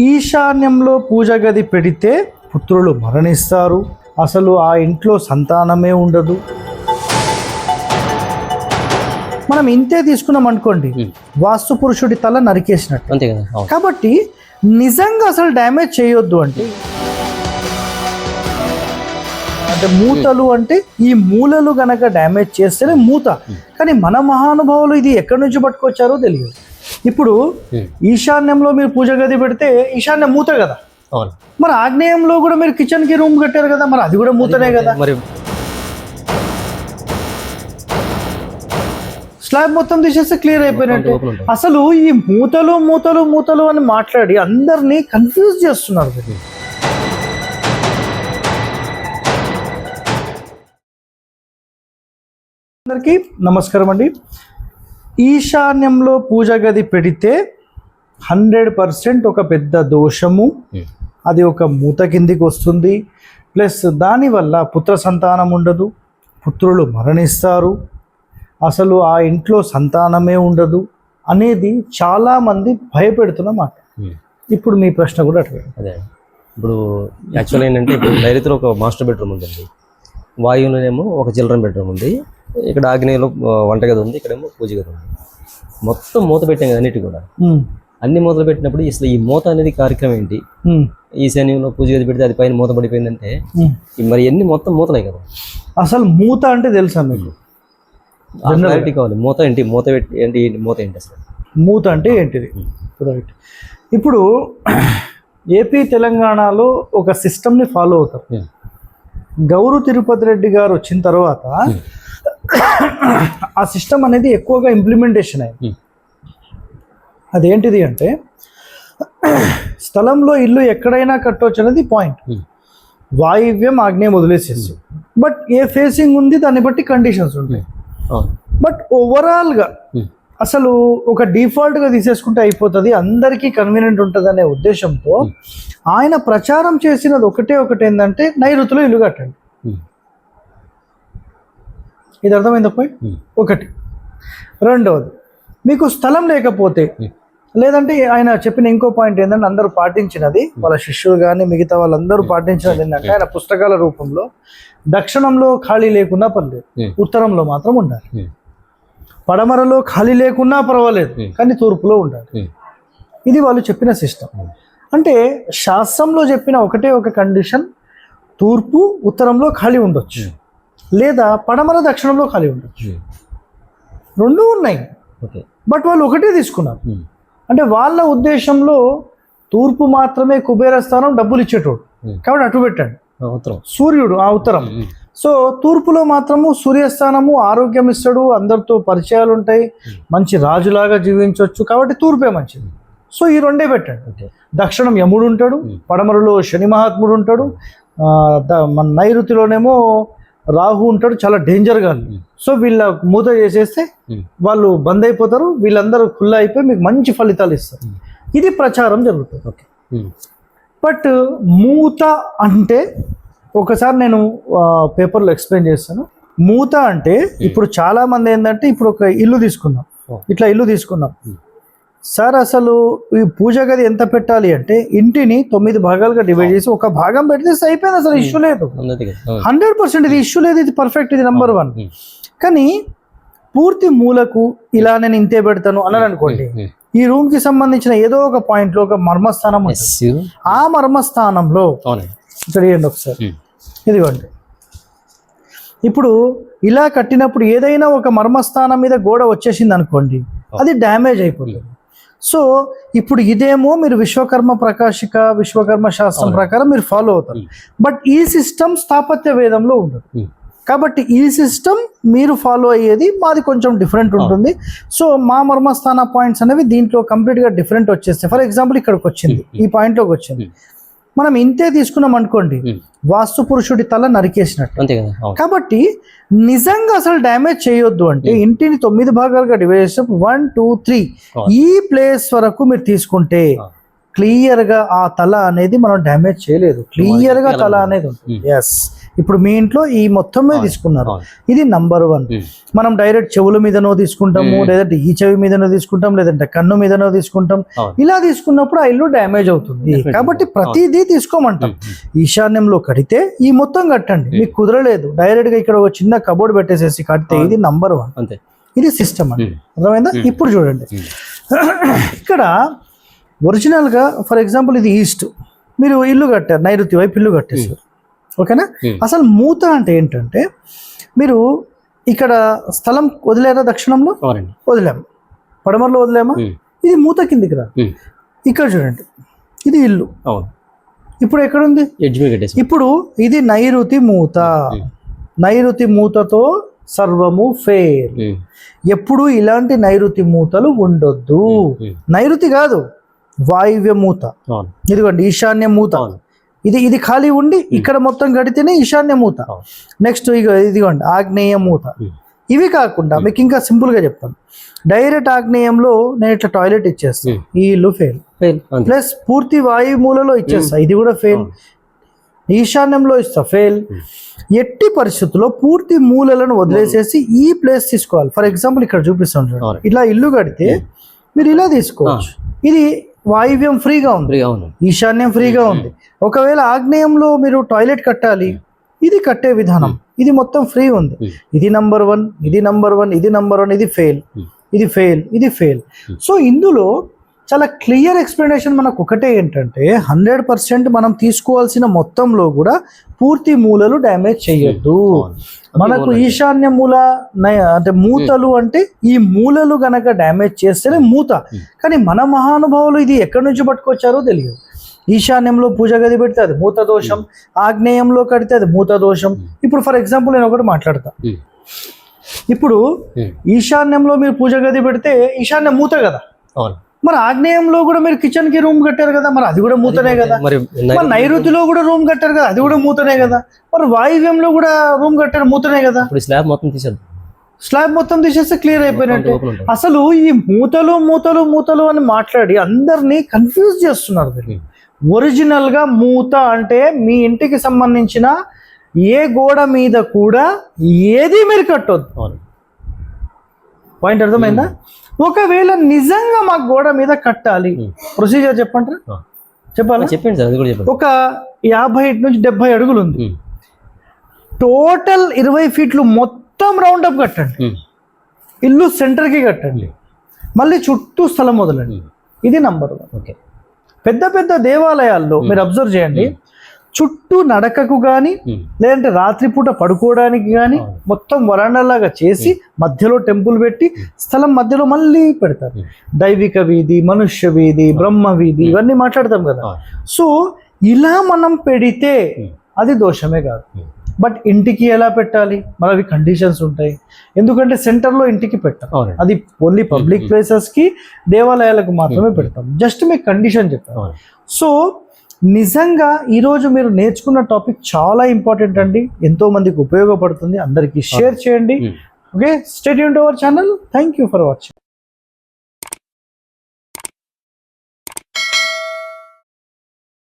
ఈశాన్యంలో పూజ గది పెడితే పుత్రులు మరణిస్తారు, అసలు ఆ ఇంట్లో సంతానమే ఉండదు. మనం ఇంతే తీసుకున్నాం అనుకోండి, వాస్తు పురుషుడి తల నరికేసినట్టు. అంతే కదా. కాబట్టి నిజంగా అసలు డ్యామేజ్ చేయొద్దు అంటే మూతలు అంటే ఈ మూలలు గనక డ్యామేజ్ చేస్తేనే మూత. కానీ మన మహానుభావులు ఇది ఎక్కడి నుంచి పట్టుకొచ్చారో తెలియదు. ఇప్పుడు ఈశాన్యంలో మీరు పూజ గది పెడితే ఈశాన్యం మూత కదా, మరి ఆగ్నేయంలో కూడా మీరు కిచెన్ కి రూమ్ కట్టారు కదా, మరి అది కూడా మూతనే కదా. మరి స్లాబ్ మొత్తం తీసేస్తే క్లియర్ అయిపోయినట్టు. అసలు ఈ మూతలు మూతలు మూతలు అని మాట్లాడి అందరినీ కన్ఫ్యూజ్ చేస్తున్నారు. అందరికీ నమస్కారం అండి. ఈశాన్యంలో పూజ గది పెడితే 100% ఒక పెద్ద దోషము, అది ఒక మూత కిందికి వస్తుంది. ప్లస్ దానివల్ల పుత్ర సంతానం ఉండదు, పుత్రులు మరణిస్తారు, అసలు ఆ ఇంట్లో సంతానమే ఉండదు అనేది చాలామంది భయపెడుతున్న మాట. ఇప్పుడు మీ ప్రశ్న కూడా అట్లా. అదే ఇప్పుడు యాక్చువల్ ఏంటంటే, ఇప్పుడు డైరెక్ట్గా ఒక మాస్టర్ బెడ్రూమ్ ఉందండి, వాయువులోనేమో ఒక చిల్డ్రన్ బెడ్రూమ్ ఉంది, ఇక్కడ ఆగ్నేయంలో వంటగది ఉంది, ఇక్కడేమో పూజ గది ఉంది. మొత్తం మూత పెట్టాం కదా అన్నిటి కూడా. అన్ని మూతలు పెట్టినప్పుడు అసలు ఈ మూత అనేది కార్యక్రమం ఏంటి? ఈశాన్యంలో పూజ గది పెడితే అది పైన మూత పడిపోయిందంటే మరి ఎన్ని మొత్తం మూతలే కదా. అసలు మూత అంటే తెలుసా మీకు? క్లారిటీ కావాలి. మూత ఏంటి, మూత ఏంటి, మూత ఏంటి అసలు? మూత అంటే ఏంటిది? రైట్. ఇప్పుడు ఏపీ తెలంగాణలో ఒక సిస్టమ్ని ఫాలో అవుతారు. గౌరు తిరుపతి రెడ్డి గారు వచ్చిన తర్వాత ఆ సిస్టమ్ అనేది ఎక్కువగా ఇంప్లిమెంటేషన్ అయింది. అదేంటిది అంటే, స్థలంలో ఇల్లు ఎక్కడైనా కట్టవచ్చు అనేది పాయింట్. వాయువ్యం ఆగ్నేయం వదిలేసేసి, బట్ ఏ ఫేసింగ్ ఉంది దాన్ని బట్టి కండిషన్స్ ఉంటాయి. బట్ ఓవరాల్గా అసలు ఒక డిఫాల్ట్గా తీసేసుకుంటే అయిపోతుంది, అందరికీ కన్వీనియంట్ ఉంటుంది అనే ఉద్దేశంతో ఆయన ప్రచారం చేసినది ఒకటి ఏంటంటే, నైరుతిలో ఇల్లు కట్టండి. ఇది అర్థమైంది పాయింట్ ఒకటి. రెండవది, మీకు స్థలం లేకపోతే, లేదంటే ఆయన చెప్పిన ఇంకో పాయింట్ ఏంటంటే, అందరూ పాటించినది, వాళ్ళ శిష్యులు కానీ మిగతా వాళ్ళందరూ పాటించినది ఏంటంటే, ఆయన పుస్తకాల రూపంలో దక్షిణంలో ఖాళీ లేకున్నా పర్లేదు, ఉత్తరంలో మాత్రం ఉండాలి. పడమరలో ఖాళీ లేకున్నా పర్వాలేదు, కానీ తూర్పులో ఉండాలి. ఇది వాళ్ళు చెప్పిన సిస్టమ్. అంటే శాస్త్రంలో చెప్పిన ఒక కండిషన్, తూర్పు ఉత్తరంలో ఖాళీ ఉండొచ్చు, లేదా పడమర దక్షిణంలో ఖాళీ ఉండొచ్చు. రెండూ ఉన్నాయి, బట్ వాళ్ళు ఒకటే తీసుకున్నారు. అంటే వాళ్ళ ఉద్దేశంలో తూర్పు మాత్రమే కుబేర స్థానం, డబ్బులు ఇచ్చేటోడు, కాబట్టి అటు పెట్టండి. సూర్యుడు ఆ ఉత్తరం, సో తూర్పులో మాత్రము సూర్యస్థానము, ఆరోగ్యం ఇస్తాడు, అందరితో పరిచయాలు ఉంటాయి, మంచి రాజులాగా జీవించవచ్చు, కాబట్టి తూర్పే మంచిది. సో ఈ రెండే పెట్టండి. దక్షిణం యముడు ఉంటాడు, పడమరలో శని మహాత్ముడు ఉంటాడు, మన నైరుతిలోనేమో రాహు ఉంటాడు, చాలా డేంజర్గా. సో వీళ్ళ మూత చేసేస్తే వాళ్ళు బంద్ అయిపోతారు, వీళ్ళందరూ ఖుల్లా అయిపోయి మీకు మంచి ఫలితాలు ఇస్తారు. ఇది ప్రచారం జరుగుతుంది. బట్ మూత అంటే ఒకసారి నేను పేపర్లో ఎక్స్ప్లెయిన్ చేస్తాను. మూత అంటే ఇప్పుడు చాలా మంది ఏంటంటే, ఇప్పుడు ఒక ఇల్లు తీసుకున్నాం, ఇట్లా ఇల్లు తీసుకున్నాం సార్, అసలు ఈ పూజ గది ఎంత పెట్టాలి అంటే, ఇంటిని 9 భాగాలుగా డివైడ్ చేసి ఒక భాగం పెడితే అయిపోయింది, అసలు ఇష్యూ లేదు. 100% ఇది ఇష్యూ లేదు, ఇది పర్ఫెక్ట్, ఇది నెంబర్ 1. కానీ పూర్తి మూలకు ఇలా నేను ఇంతే పెడతాను అన్నాను అనుకోండి, ఈ రూమ్ కి సంబంధించిన ఏదో ఒక పాయింట్ లో ఒక మర్మస్థానం ఉంటుంది. ఆ మర్మస్థానంలో ఇక్కడ ఒకసారి ఇదిగోండి, ఇప్పుడు ఇలా కట్టినప్పుడు ఏదైనా ఒక మర్మస్థానం మీద గోడ వచ్చేసింది అనుకోండి, అది డ్యామేజ్ అయిపోతుంది. సో ఇప్పుడు ఇదేమో మీరు విశ్వకర్మ ప్రకాశిక, విశ్వకర్మ శాస్త్రం ప్రకారం మీరు ఫాలో అవుతారు, బట్ ఈ సిస్టమ్ స్థాపత్య వేదంలో ఉండదు. కాబట్టి ఈ సిస్టమ్ మీరు ఫాలో అయ్యేది మాది కొంచెం డిఫరెంట్ ఉంటుంది. సో మా మర్మస్థాన పాయింట్స్ అనేవి దీంట్లో కంప్లీట్గా డిఫరెంట్ వచ్చేస్తాయి. ఫర్ ఎగ్జాంపుల్ ఇక్కడికి వచ్చింది, ఈ పాయింట్లోకి వచ్చింది, మనం ఇంతే తీసుకున్నాం అనుకోండి, వాస్తు పురుషుడి తల నరికేసినట్టు. కాబట్టి నిజంగా అసలు డ్యామేజ్ చేయొద్దు అంటే, ఇంటిని 9 భాగాలుగా డివైడ్ చేస్తే 1 2 3 ఈ ప్లేస్ వరకు మీరు తీసుకుంటే క్లియర్ గా ఆ తల అనేది మనం డ్యామేజ్ చేయలేదు, క్లియర్ గా తల అనేది ఉంటుంది. ఎస్, ఇప్పుడు మీ ఇంట్లో ఈ మొత్తం మీద తీసుకున్నారు, అవును. ఇది నంబర్ 1. మనం డైరెక్ట్ చెవుల మీదనో తీసుకుంటాము, లేదంటే ఈ చెవి మీదనో తీసుకుంటాం, లేదంటే కన్ను మీదనో తీసుకుంటాం. అవును. ఇలా తీసుకున్నప్పుడు ఆ ఇల్లు డ్యామేజ్ అవుతుంది. కాబట్టి ప్రతిదీ తీసుకోమంటాం. ఈశాన్యంలో కడితే ఈ మొత్తం కట్టండి. మీకు కుదరలేదు డైరెక్ట్ గా ఇక్కడ ఒక చిన్న కబోర్డ్ పెట్టేసేసి కడితే ఇది నంబర్ 1. అంతే. ఇది సిస్టమ్ అండి. అర్థమైందా? ఇప్పుడు చూడండి, ఇక్కడ ఒరిజినల్ గా ఫర్ ఎగ్జాంపుల్ ఇది ఈస్ట్, మీరు ఇల్లు కట్టారు, నైరుతి వైపు ఇల్లు కట్టేశారు, ఓకేనా? అసలు మూత అంటే ఏంటంటే, మీరు ఇక్కడ స్థలం వదిలేరా? దక్షిణంలో అవునండి. వదిలాము, పడమరలో వదిలేమా? ఇది మూత కిందికి రా. ఇక్కడ చూడండి, ఇది ఇల్లు. అవును. ఇప్పుడు ఎక్కడుంది? ఎడ్జ్ మీద కట్టేసి. ఇప్పుడు ఇది నైరుతి మూత. నైరుతి మూతతో సర్వము ఫెయిల్. ఎప్పుడు ఇలాంటి నైరుతి మూతలు ఉండొద్దు. నైరుతి కాదు, వాయువ్య మూత. అవును. ఇదిగోండి ఈశాన్య మూత. అవును. ఇది ఖాళీ ఉండి ఇక్కడ మొత్తం కడితేనే ఈశాన్య మూత. నెక్స్ట్ ఇదిగోండి ఆగ్నేయ మూత. ఇవి కాకుండా మీకు ఇంకా సింపుల్ గా చెప్తాను, డైరెక్ట్ ఆగ్నేయంలో నేను ఇట్లా టాయిలెట్ ఇచ్చేస్తాను, ఈ ఇల్లు ఫెయిల్. ప్లస్ పూర్తి వాయు మూలలో ఇచ్చేస్తా, ఇది కూడా ఫెయిల్. ఈశాన్యంలో ఇస్తా, ఫెయిల్. ఎట్టి పరిస్థితుల్లో పూర్తి మూలలను వదిలేసేసి ఈ ప్లేస్ తీసుకోవాలి. ఫర్ ఎగ్జాంపుల్ ఇక్కడ చూపిస్తాను చూడండి, ఇలా ఇల్లు కడితే మీరు ఇలా తీసుకోవచ్చు. ఇది వాయువ్యం ఫ్రీగా ఉంది, ఈశాన్యం ఫ్రీగా ఉంది. ఒకవేళ ఆగ్నేయంలో మీరు టాయిలెట్ కట్టాలి, ఇది కట్టే విధానం, ఇది మొత్తం ఫ్రీ ఉంది. ఇది నంబర్ 1, ఇది నంబర్ 1, ఇది నంబర్ 1, ఇది ఫెయిల్, ఇది ఫెయిల్, ఇది ఫెయిల్. సో ఇందులో చాలా క్లియర్ ఎక్స్ప్లెనేషన్ మనకు ఒకటే ఏంటంటే, 100% మనం తీసుకోవాల్సిన మొత్తంలో కూడా పూర్తి మూలలు డ్యామేజ్ చేయొద్దు. మనకు ఈశాన్య మూల అంటే మూతలు అంటే ఈ మూలలు గనక డ్యామేజ్ చేస్తేనే మూత. కానీ మన మహానుభావులు ఇది ఎక్కడి నుంచి పట్టుకొచ్చారో తెలియదు. ఈశాన్యంలో పూజ గది పెడితే అది మూత దోషం, ఆగ్నేయంలో కడితే అది మూత దోషం. ఇప్పుడు ఫర్ ఎగ్జాంపుల్ నేను ఒకటి మాట్లాడతా, ఇప్పుడు ఈశాన్యంలో మీరు పూజ గది పెడితే ఈశాన్య మూత కదా, మరి ఆగ్నేయంలో కూడా మీరు కిచెన్ కి రూమ్ కట్టారు కదా, మరి అది కూడా మూతనే కదా. మరి నైరుతిలో కూడా రూమ్ కట్టారు కదా, అది కూడా మూతనే కదా. మరి వాయువ్యంలో కూడా రూమ్ కట్టారు, మూతనే కదా. స్లాబ్ మొత్తం తీసేద్దాం, స్లాబ్ మొత్తం తీసేస్తే క్లియర్ అయిపోయినట్టు. అసలు ఈ మూతలు మూతలు మూతలు అని మాట్లాడి అందరినీ కన్ఫ్యూజ్ చేస్తున్నారు. ఒరిజినల్ గా మూత అంటే మీ ఇంటికి సంబంధించిన ఏ గోడ మీద కూడా ఏది మీరు కట్టొద్దు. పాయింట్ అర్థమైందా? ఒకవేళ నిజంగా మా గోడ మీద కట్టాలి, ప్రొసీజర్ చెప్పంటారా? చెప్పాలా? చెప్పండి సార్, అది కూడా చెప్పండి. ఒక 50 నుంచి 70 అడుగులు ఉంది, టోటల్ 20 ఫీట్లు మొత్తం రౌండ్ అప్ కట్టండి, ఇల్లు సెంటర్ కి కట్టండి, మళ్ళీ చుట్టూ స్థలం వదలండి. ఇది నంబర్ 1. ఓకే. పెద్ద పెద్ద దేవాలయాల్లో మీరు అబ్జర్వ్ చేయండి, చుట్టూ నడకకు కానీ లేదంటే రాత్రిపూట పడుకోవడానికి కానీ మొత్తం వరండాలాగా చేసి మధ్యలో టెంపుల్ పెట్టి స్థలం మధ్యలో మళ్ళీ పెడతారు. దైవిక వీధి, మనుష్య వీధి, బ్రహ్మ వీధి, ఇవన్నీ మాట్లాడతాం కదా. సో ఇలా మనం పెడితే అది దోషమే కాదు. బట్ ఇంటికి ఎలా పెట్టాలి, మరి అవి కండిషన్స్ ఉంటాయి. ఎందుకంటే సెంటర్లో ఇంటికి పెట్టాం, అది ఓన్లీ పబ్లిక్ ప్లేసెస్ కి దేవాలయాలకు మాత్రమే పెడతాం. జస్ట్ మీకు కండిషన్ చెప్తాం. సో నిజంగా ఈరోజు మీరు నేర్చుకున్న టాపిక్ చాలా ఇంపార్టెంట్ అండి, ఎంతో మందికి ఉపయోగపడుతుంది. అందరికీ షేర్ చేయండి. Okay, stay tuned to our channel. Thank you for watching.